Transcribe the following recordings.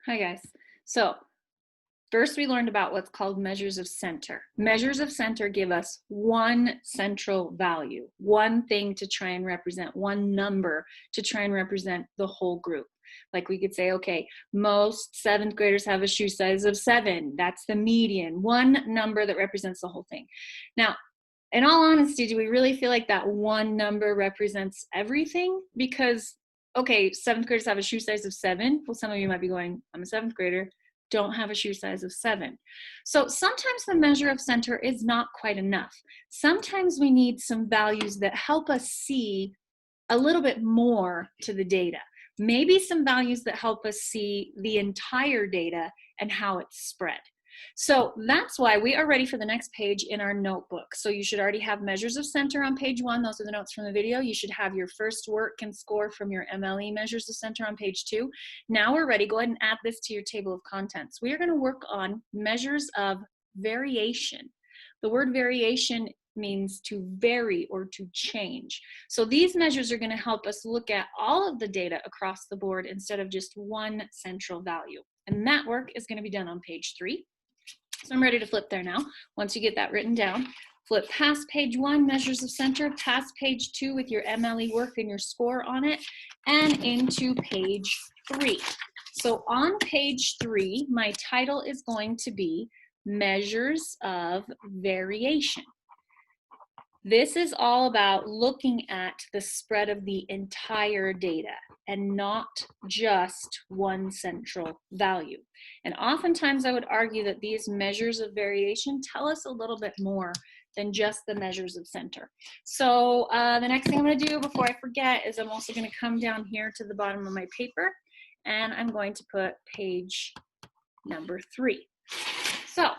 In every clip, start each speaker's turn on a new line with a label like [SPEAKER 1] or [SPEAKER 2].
[SPEAKER 1] Hi guys. So first we learned about what's called measures of center. Measures of center give us one central value, one thing to try and represent, one number to try and represent the whole group. Like we could say, okay, most seventh graders have a shoe size of 7. That's the median, one number that represents the whole thing. Now, in all honesty, do we really feel like that one number represents everything? Because okay, seventh graders have a shoe size of 7. Well, some of you might be going, I'm a seventh grader, don't have a shoe size of 7. So sometimes the measure of center is not quite enough. Sometimes we need some values that help us see a little bit more to the data. Maybe some values that help us see the entire data and how it's spread. So that's why we are ready for the next page in our notebook. So you should already have measures of center on page 1. Those are the notes from the video. You should have your first work and score from your MLE measures of center on page 2. Now we're ready. Go ahead and add this to your table of contents. We are going to work on measures of variation. The word variation means to vary or to change. So these measures are going to help us look at all of the data across the board instead of just one central value. And that work is going to be done on page 3. So I'm ready to flip there now. Once you get that written down, flip past page 1, measures of center, past page 2 with your MLE work and your score on it, and into page 3. So on page 3, my title is going to be Measures of Variation. This is all about looking at the spread of the entire data and not just one central value. And oftentimes I would argue that these measures of variation tell us a little bit more than just the measures of center. So the next thing I'm going to do before I forget is I'm also going to come down here to the bottom of my paper and I'm going to put page number 3. So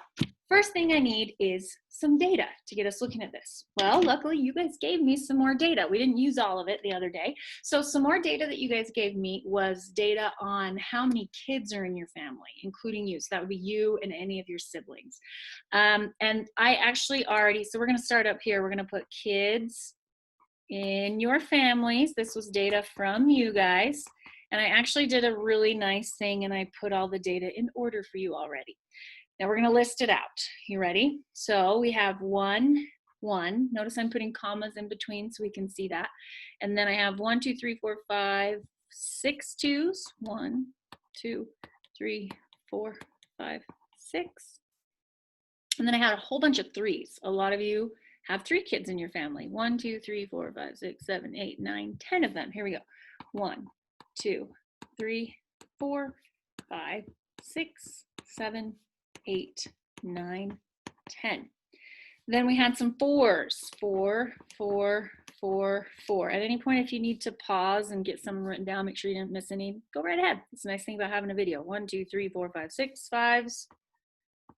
[SPEAKER 1] first thing I need is some data to get us looking at this. Well, luckily you guys gave me some more data. We didn't use all of it the other day. So some more data that you guys gave me was data on how many kids are in your family, including you. So that would be you and any of your siblings. And I actually already, so we're going to start up here. We're going to put kids in your families. This was data from you guys. And I actually did a really nice thing and I put all the data in order for you already. Now we're going to list it out. You ready? So we have 1, 1. Notice I'm putting commas in between so we can see that. And then I have 1, 2, 3, 4, 5, 6 twos. 1, 2, 3, 4, 5, 6. And then I had a whole bunch of 3s. A lot of you have 3 kids in your family. 1, 2, 3, 4, 5, 6, 7, 8, 9, 10 of them. Here we go. 1, 2, 3, 4, 5, 6, 7, 8, 9, 10. Then we had some 4s. 4, 4, 4, 4. At any point, if you need to pause and get some written down, make sure you didn't miss any, go right ahead. It's a nice thing about having a video. 1, 2, 3, 4, 5, 6, 5s.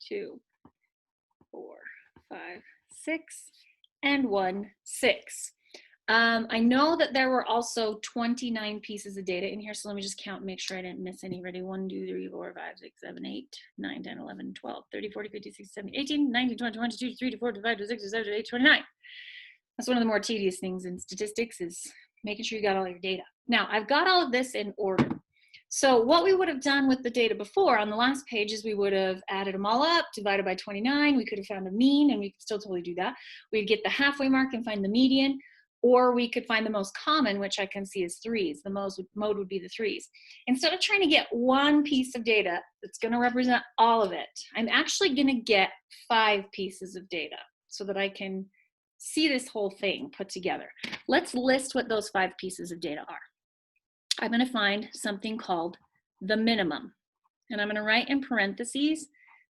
[SPEAKER 1] 2, 4, 5, 6, and 1, 6. I know that there were also 29 pieces of data in here, so let me just count and make sure I didn't miss any. Ready? 1, 2, 3, 4, 5, 6, 7, 8, 9, 10, 11, 12, 13, 14, 15, 16, 17, 18, 19, 20, 21, 22, 23, 24, 25, 26, 27, 28, 29. That's one of the more tedious things in statistics is making sure you got all your data. Now, I've got all of this in order. So what we would have done with the data before on the last page is we would have added them all up, divided by 29. We could have found a mean, and we could still totally do that. We'd get the halfway mark and find the median. Or we could find the most common, which I can see is 3s. The mode would be the 3s. Instead of trying to get one piece of data that's going to represent all of it, I'm actually going to get 5 pieces of data so that I can see this whole thing put together. Let's list what those 5 pieces of data are. I'm going to find something called the minimum. And I'm going to write in parentheses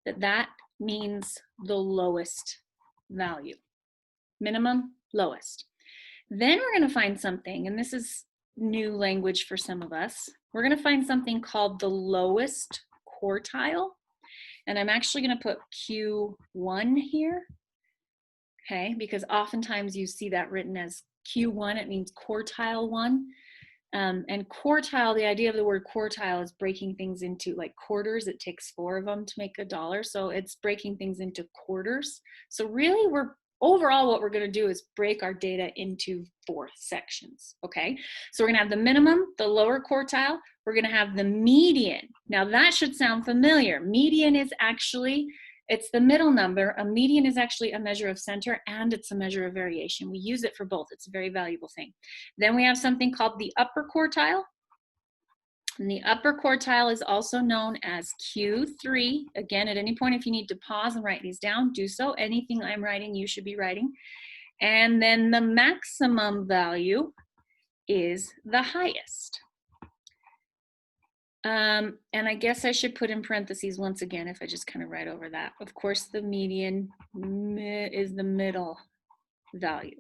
[SPEAKER 1] that that means the lowest value. Minimum, lowest. Then we're going to find something, and this is new language for some of us. We're going to find something called the lowest quartile. And I'm actually going to put Q1 here, okay, because oftentimes you see that written as Q1. It means quartile 1. And quartile, the idea of the word quartile is breaking things into like quarters. It takes 4 of them to make $1. So it's breaking things into quarters. So really overall, what we're going to do is break our data into 4 sections, okay? So we're going to have the minimum, the lower quartile. We're going to have the median, Now that should sound familiar. Median is actually, it's the middle number. A median is actually a measure of center and it's a measure of variation. We use it for both. It's a very valuable thing. Then we have something called the upper quartile. And the upper quartile is also known as Q3. Again, at any point, if you need to pause and write these down, do so. Anything I'm writing, you should be writing. And then the maximum value is the highest. And I guess I should put in parentheses once again if I just kind of write over that. Of course, the median is the middle value.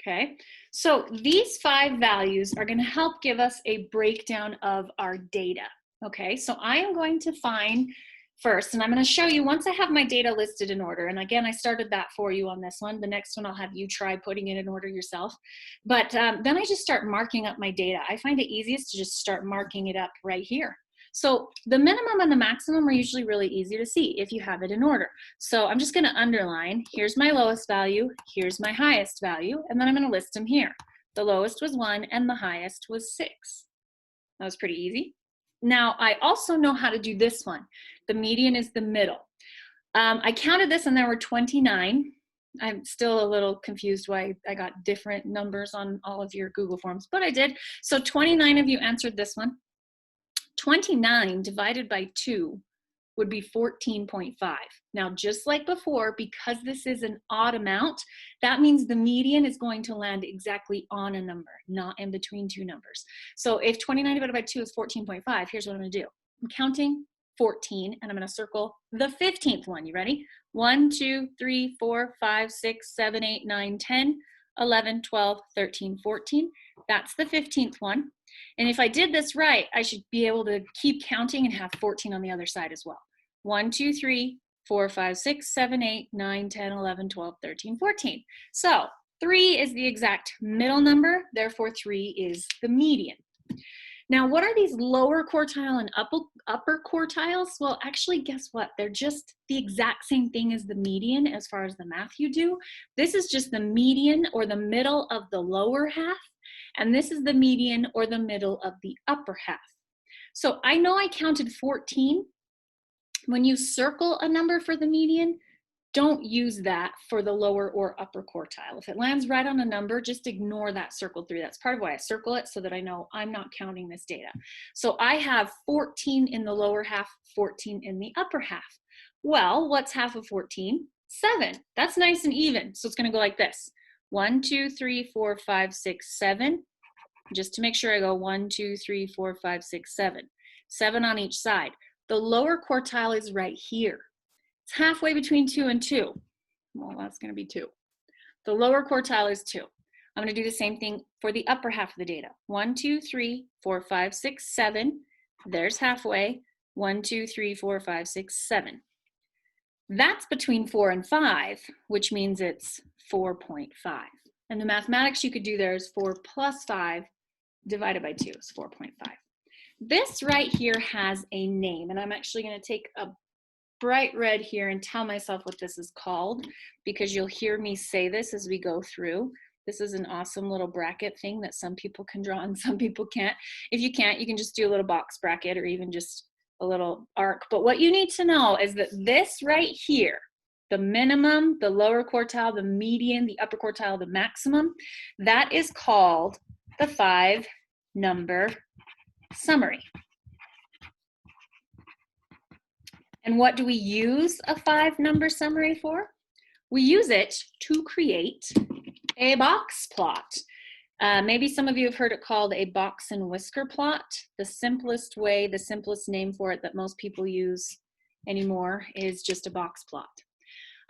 [SPEAKER 1] Okay, so these 5 values are going to help give us a breakdown of our data. Okay, so I am going to find first, and I'm going to show you once I have my data listed in order. And again, I started that for you on this one. The next one I'll have you try putting it in order yourself. But then I just start marking up my data. I find it easiest to just start marking it up right here. So the minimum and the maximum are usually really easy to see if you have it in order. So I'm just going to underline, here's my lowest value, here's my highest value, and then I'm going to list them here. The lowest was 1 and the highest was 6. That was pretty easy. Now, I also know how to do this one. The median is the middle. I counted this and there were 29. I'm still a little confused why I got different numbers on all of your Google Forms, but I did. So 29 of you answered this one. 29 divided by 2 would be 14.5. Now, just like before, because this is an odd amount, that means the median is going to land exactly on a number, not in between 2 numbers. So if 29 divided by 2 is 14.5, here's what I'm going to do. I'm counting 14, and I'm going to circle the 15th one. You ready? 1, 2, 3, 4, 5, 6, 7, 8, 9, 10, 11, 12, 13, 14. That's the 15th one. And if I did this right, I should be able to keep counting and have 14 on the other side as well. 1, 2, 3, 4, 5, 6, 7, 8, 9, 10, 11, 12, 13, 14. So 3 is the exact middle number, therefore 3 is the median. Now, what are these lower quartile and upper quartiles? Well, actually, guess what? They're just the exact same thing as the median as far as the math you do. This is just the median or the middle of the lower half, and this is the median or the middle of the upper half. So I know I counted 14. When you circle a number for the median, don't use that for the lower or upper quartile. If it lands right on a number, just ignore that circle through. That's part of why I circle it, so that I know I'm not counting this data. So I have 14 in the lower half, 14 in the upper half. Well, what's half of 14? 7. That's nice and even. So it's going to go like this. 1, 2, 3, 4, 5, 6, 7. Just to make sure I go 1, 2, 3, 4, 5, 6, 7. 7 on each side. The lower quartile is right here. It's halfway between 2 and 2. Well, that's going to be 2. The lower quartile is 2. I'm going to do the same thing for the upper half of the data. 1, 2, 3, 4, 5, 6, 7. There's halfway. 1, 2, 3, 4, 5, 6, 7. That's between 4 and 5, which means it's 4.5. And the mathematics you could do there is 4 plus 5 divided by 2 is 4.5. This right here has a name, and I'm actually going to take a bright red here and tell myself what this is called, because you'll hear me say this as we go through. This is an awesome little bracket thing that some people can draw and some people can't. If you can't, you can just do a little box bracket or even just a little arc. But what you need to know is that this right here, the minimum, the lower quartile, the median, the upper quartile, the maximum, that is called the 5-number summary. And what do we use a 5-number summary for? We use it to create a box plot. Maybe some of you have heard it called a box and whisker plot. The simplest way, the simplest name for it that most people use anymore is just a box plot.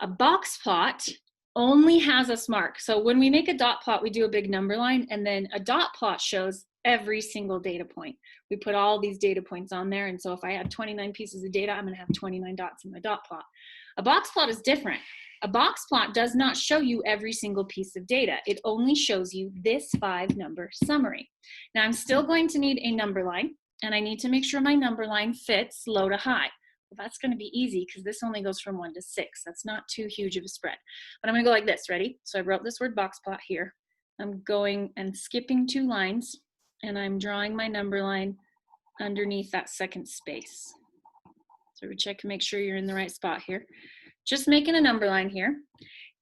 [SPEAKER 1] A box plot only has us mark. So when we make a dot plot, we do a big number line, and then a dot plot shows every single data point. We put all these data points on there, and so if I had 29 pieces of data, I'm going to have 29 dots in my dot plot. A box plot is different. A box plot does not show you every single piece of data. It only shows you this 5-number summary. Now I'm still going to need a number line, and I need to make sure my number line fits low to high. Well, that's going to be easy because this only goes from 1 to 6. That's not too huge of a spread. But I'm going to go like this. Ready? So I wrote this word box plot here. I'm going and skipping 2 lines, and I'm drawing my number line underneath that second space. So we check and make sure you're in the right spot here. Just making a number line here.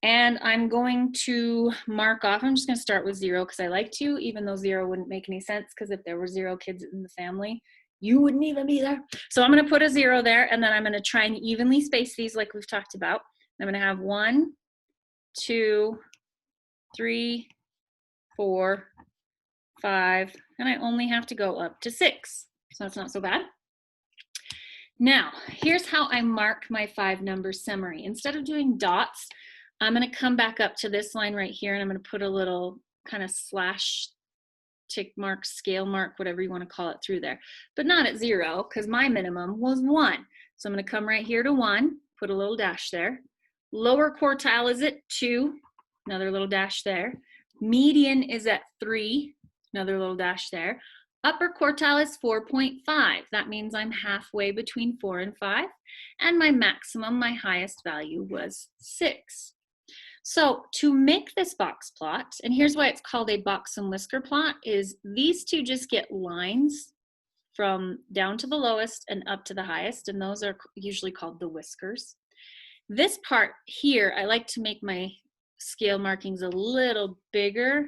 [SPEAKER 1] And I'm going to mark off, I'm just gonna start with 0 because I like to, even though 0 wouldn't make any sense, because if there were 0 kids in the family, you wouldn't even be there. So I'm gonna put a 0 there, and then I'm gonna try and evenly space these like we've talked about. I'm gonna have 1, 2, 3, 4, 5, and I only have to go up to 6. So that's not so bad. Now, here's how I mark my 5-number summary. Instead of doing dots, I'm going to come back up to this line right here, and I'm going to put a little kind of slash, tick mark, scale mark, whatever you want to call it through there, but not at 0 because my minimum was 1. So I'm going to come right here to 1, put a little dash there. Lower quartile is at 2, another little dash there. Median is at 3, another little dash there. Upper quartile is 4.5. That means I'm halfway between 4 and 5. And my maximum, my highest value was 6. So to make this box plot, and here's why it's called a box and whisker plot, is these two just get lines from down to the lowest and up to the highest, and those are usually called the whiskers. This part here, I like to make my scale markings a little bigger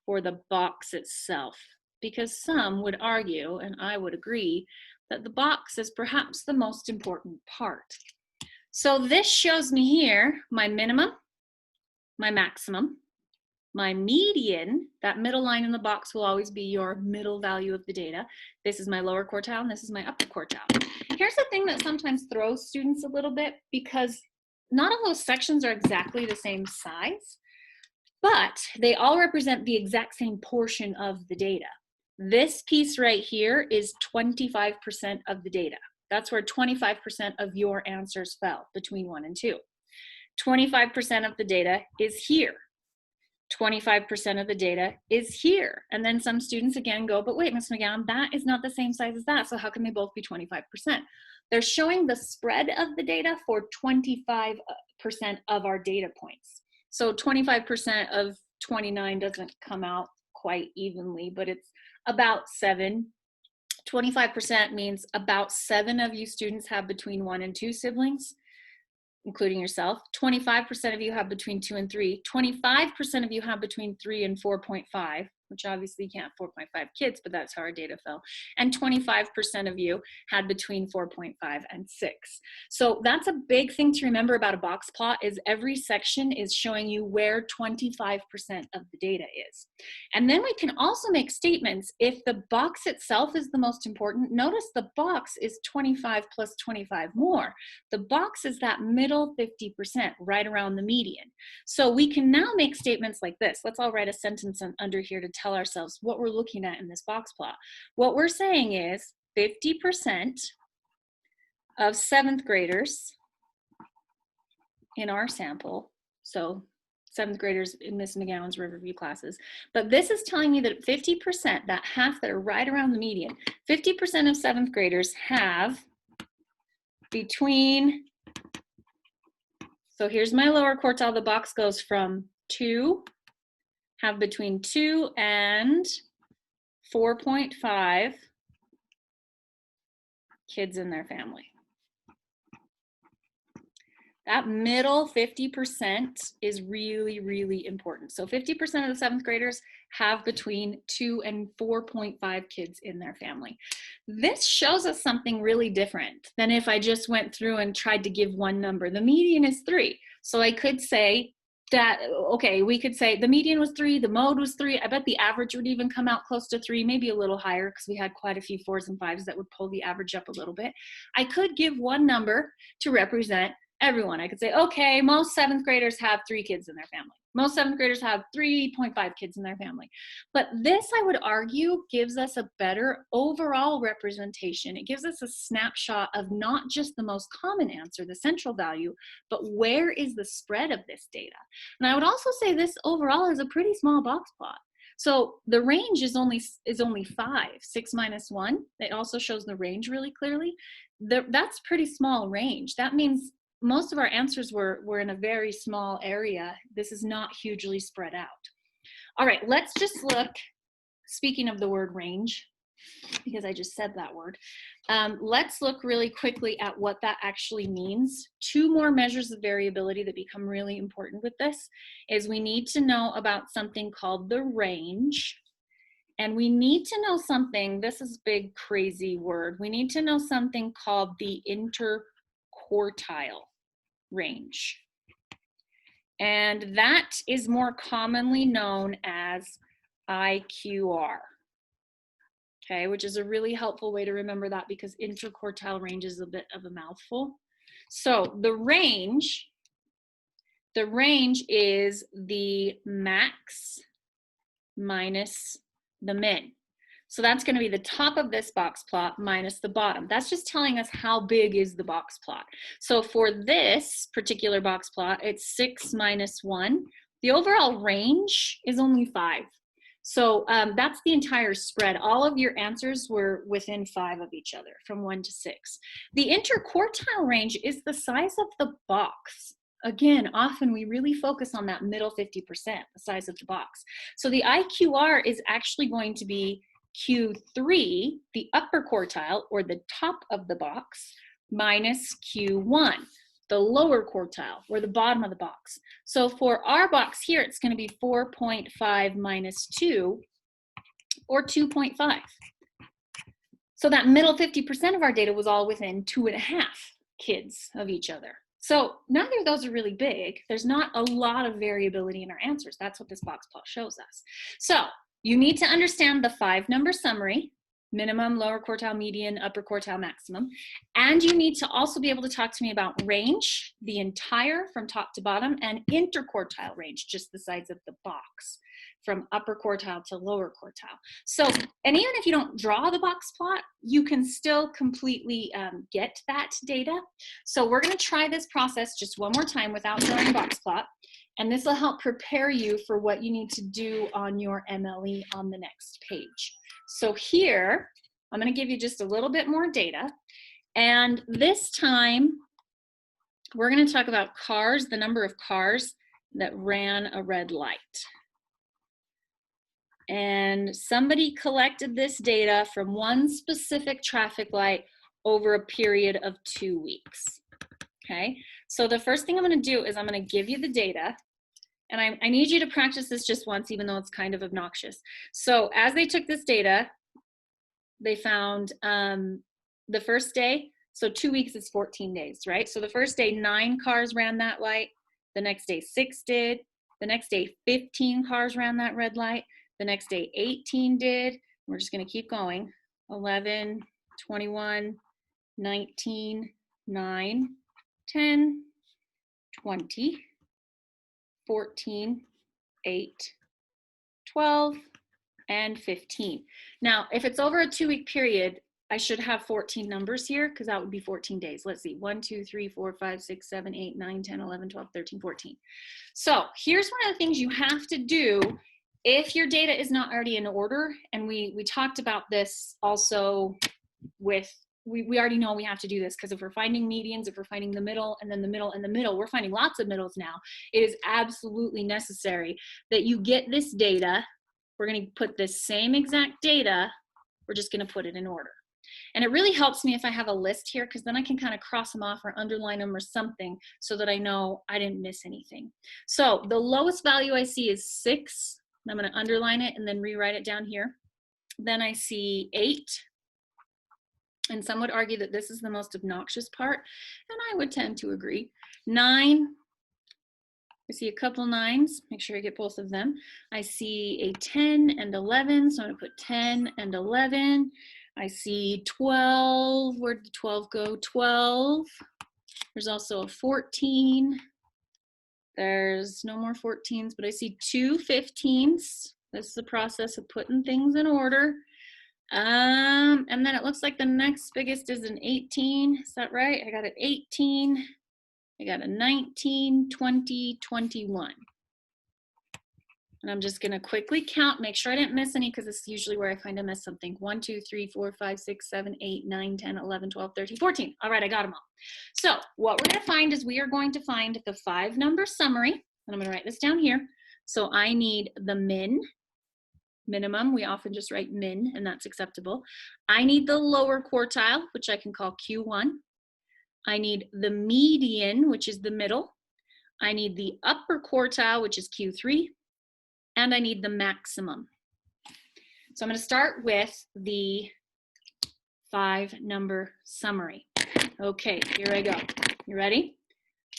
[SPEAKER 1] for the box itself, because some would argue, and I would agree, that the box is perhaps the most important part. So this shows me here my minimum, my maximum, my median. That middle line in the box will always be your middle value of the data. This is my lower quartile, and this is my upper quartile. Here's the thing that sometimes throws students a little bit, because not all those sections are exactly the same size, but they all represent the exact same portion of the data. This piece right here is 25% of the data. That's where 25% of your answers fell between 1 and 2. 25% of the data is here. 25% of the data is here. And then some students again go, but wait, Ms. McGowan, that is not the same size as that. So how can they both be 25%? They're showing the spread of the data for 25% of our data points. So 25% of 29 doesn't come out quite evenly, but it's about 7. 25% means about 7 of you students have between 1 and 2 siblings, including yourself. 25% of you have between 2 and 3. 25% of you have between 3 and 4.5, which obviously you can't have 4.5 kids, but that's how our data fell. And 25% of you had between 4.5 and 6. So that's a big thing to remember about a box plot, is every section is showing you where 25% of the data is. And then we can also make statements. If the box itself is the most important, notice the box is 25 plus 25 more. The box is that middle 50%, right around the median. So we can now make statements like this. Let's all write a sentence under here to tell ourselves what we're looking at in this box plot. What we're saying is 50% of 7th graders in our sample, so 7th graders in Miss McGowan's Riverview classes, but this is telling me that 50%, that half that are right around the median, 50% of 7th graders have between, so here's my lower quartile, the box goes from 2, have between 2 and 4.5 kids in their family. That middle 50% is really, really important. So 50% of the 7th graders have between 2 and 4.5 kids in their family. This shows us something really different than if I just went through and tried to give one number. The median is 3. So I could say that, okay, we could say the median was 3, the mode was 3. I bet the average would even come out close to 3, maybe a little higher, because we had quite a few 4s and 5s that would pull the average up a little bit. I could give one number to represent everyone. I could say, okay, most 7th graders have 3 kids in their family. Most 7th graders have 3.5 kids in their family. But this, I would argue, gives us a better overall representation. It gives us a snapshot of not just the most common answer, the central value, but where is the spread of this data. And I would also say this overall is a pretty small box plot. So the range is only 5, 6 minus 1. It also shows the range really clearly. That's pretty small range. That means most of our answers were in a very small area. This is not hugely spread out. All right, let's just look, speaking of the word range, because I just said that word. Let's look really quickly at what that actually means. Two more measures of variability that become really important with this is we need to know about something called the range. And we need to know something, this is a big crazy word, we need to know something called the interquartile range. And that is more commonly known as IQR. Okay, which is a really helpful way to remember that because interquartile range is a bit of a mouthful. So the range is the max minus the min. So that's going to be the top of this box plot minus the bottom. That's just telling us how big is the box plot. So for this particular box plot, it's 6 minus 1. The overall range is only 5. So that's the entire spread. All of your answers were within 5 of each other, from 1 to 6. The interquartile range is the size of the box. Again, often we really focus on that middle 50%, the size of the box. So the IQR is actually going to be Q3, the upper quartile, or the top of the box, minus Q1, the lower quartile, or the bottom of the box. So for our box here, it's going to be 4.5 minus 2, or 2.5. So that middle 50% of our data was all within 2.5 kids of each other. So neither of those are really big. There's not a lot of variability in our answers. That's what this box plot shows us. So you need to understand the 5-number summary, minimum, lower quartile, median, upper quartile, maximum. And you need to also be able to talk to me about range, the entire from top to bottom, and interquartile range, just the size of the box, from upper quartile to lower quartile. So, and even if you don't draw the box plot, you can still completely get that data. So we're going to try this process just one more time without drawing a box plot. And this will help prepare you for what you need to do on your MLE on the next page. So here, I'm going to give you just a little bit more data. And this time, we're going to talk about cars, the number of cars that ran a red light. And somebody collected this data from one specific traffic light over a period of 2 weeks. Okay, so the first thing I'm going to do is I'm going to give you the data. And I need you to practice this just once, even though it's kind of obnoxious. So as they took this data, they found the first day, so 2 weeks is 14 days, right? So the first day, 9 cars ran that light. The next day, 6 did. The next day, 15 cars ran that red light. The next day, 18 did. We're just going to keep going. 11, 21, 19, 9, 10, 20, 14, 8, 12, and 15. Now, if it's over a 2-week period, I should have 14 numbers here because that would be 14 days. Let's see, 1, 2, 3, 4, 5, 6, 7, 8, 9, 10, 11, 12, 13, 14. So here's one of the things you have to do if your data is not already in order. And we talked about this also with, we already know we have to do this because if we're finding medians, if we're finding the middle and then the middle and the middle, we're finding lots of middles now. It is absolutely necessary that you get this data. We're going to put this same exact data. We're just going to put it in order. And it really helps me if I have a list here because then I can kind of cross them off or underline them or something so that I know I didn't miss anything. So the lowest value I see is 6. I'm going to underline it and then rewrite it down here. Then I see 8. And some would argue that this is the most obnoxious part, and I would tend to agree. 9, I see a couple 9s, make sure I get both of them. I see a 10 and 11, so I'm gonna put 10 and 11. I see 12, where did 12 go? 12. There's also a 14. There's no more 14s, but I see 2 15s. This is the process of putting things in order. And then it looks like the next biggest is an 18. Is that right? I got an 18. I got a 19, 20, 21. And I'm just going to quickly count, make sure I didn't miss any because this is usually where I find I missed something. 1, 2, 3, 4, 5, 6, 7, 8, 9, 10, 11, 12, 13, 14. All right, I got them all. So what we're going to find is we are going to find the 5-number summary. And I'm going to write this down here. So I need the min, minimum. We often just write min, and that's acceptable. I need the lower quartile, which I can call Q1. I need the median, which is the middle. I need the upper quartile, which is Q3. And I need the maximum. So I'm going to start with the 5-number summary. Okay, here I go. You ready?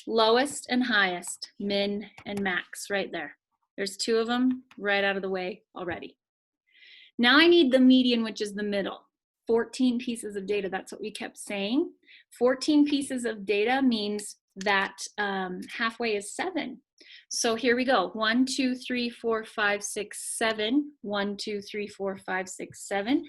[SPEAKER 1] Lowest and highest, min and max, right there. There's 2 of them right out of the way already. Now I need the median, which is the middle. 14 pieces of data, that's what we kept saying. 14 pieces of data means that halfway is 7. So here we go. 1, 2, 3, 4, 5, 6, 7. 1, 2, 3, 4, 5, 6, 7.